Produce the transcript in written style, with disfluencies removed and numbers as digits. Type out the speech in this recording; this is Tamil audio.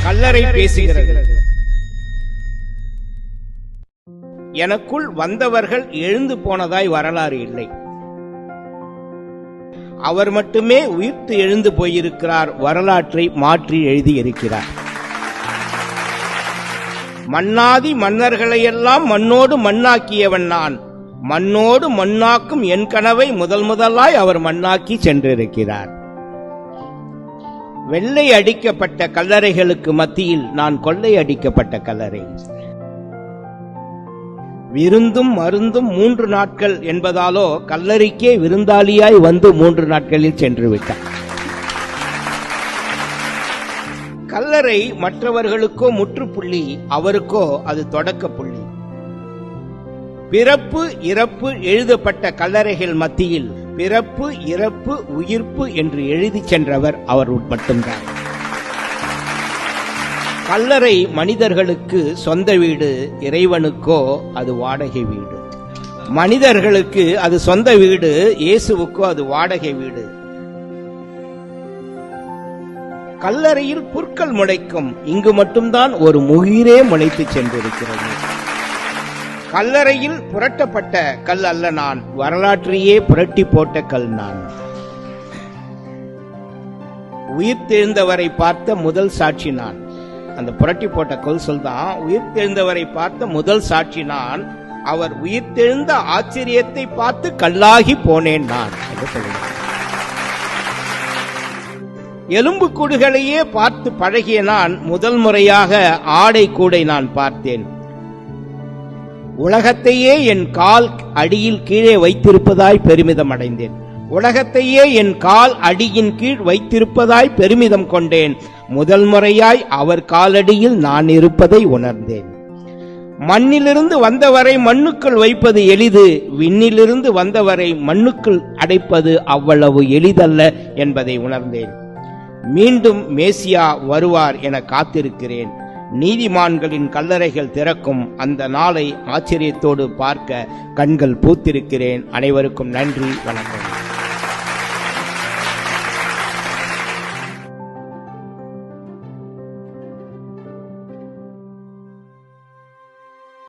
கல்லறை பேசுகிறது. எனக்குள் வந்தவர்கள் எழுந்து போனதாய் வரலாறு இல்லை. அவர் மட்டுமே உயிர்த்து எழுந்து போயிருக்கிறார், வரலாற்றை மாற்றி எழுதி இருக்கிறார். மன்னாதி மன்னர்களையெல்லாம் மண்ணோடு மண்ணாக்கியவன் நான், மண்ணோடு மண்ணாக்கும் என் கனவை முதலாய் அவர் மண்ணாக்கி சென்றிருக்கிறார். வெள்ளை அடிக்கப்பட்ட கல்லறைகளுக்கு மத்தியில் நான் கொள்ளை அடிக்கப்பட்ட கல்லறை. விருந்தும் மருந்தும் 3 நாட்கள் என்பதாலோ கல்லறைக்கே விருந்தாளியாய் வந்து 3 நாட்களில் சென்று விட்டார். கல்லறை மற்றவர்களுக்கோ முற்றுப்புள்ளி, அவருக்கோ அது தொடக்க புள்ளி. பிறப்பு இறப்பு எழுதப்பட்ட கல்லறைகள் மத்தியில் பிறப்பு இறப்பு உயிர்ப்பு என்று எழுதி சென்றவர் அவர் மட்டும்தான். கல்லறை மனிதர்களுக்கு சொந்த வீடு, இறைவனுக்கோ அது வாடகை வீடு. மனிதர்களுக்கு அது சொந்த வீடு, இயேசுவுக்கோ அது வாடகை வீடு. கல்லறையில் புற்கள் முளைக்கும், இங்கு மட்டும்தான் ஒரு முகிரே முளைத்து சென்றிருக்கிறது. கல்லறையில் புரட்டப்பட்ட கல் அல்ல நான், வரலாற்றையே புரட்டி போட்ட கல் நான். உயிர்த்தெழுந்தவரை பார்த்த முதல் சாட்சி நான். அந்த புரட்டி போட்ட கல் சொல்தான், உயிர்த்தெழுந்தவரை பார்த்த முதல் சாட்சி நான். அவர் உயிர்த்தெழுந்த ஆச்சரியத்தை பார்த்து கல்லாகி போனேன் நான் என்று சொல்கிறார். எலும்பு கூடுகளையே பார்த்து பழகிய நான் முதல் முறையாக ஆடை கூடை நான் பார்த்தேன். உலகத்தையே என் கால் அடியில் கீழே வைத்திருப்பதாய் பெருமிதம் அடைந்தேன். உலகத்தையே என் கால் அடியின் கீழ் வைத்திருப்பதாய் பெருமிதம் கொண்டேன். முதல் முறையாய் அவர் காலடியில் நான் இருப்பதை உணர்ந்தேன். மண்ணிலிருந்து வந்தவரை மண்ணுக்குள் வைப்பது எளிது, விண்ணிலிருந்து வந்தவரை மண்ணுக்குள் அடைப்பது அவ்வளவு எளிதல்ல என்பதை உணர்ந்தேன். மீண்டும் மேசியா வருவார் என காத்திருக்கிறேன். நீதிமான்களின் கல்லறைகள் திறக்கும் அந்த நாளை ஆச்சரியத்தோடு பார்க்க கண்கள் பூத்திருக்கிறேன். அனைவருக்கும் நன்றி, வணக்கம்.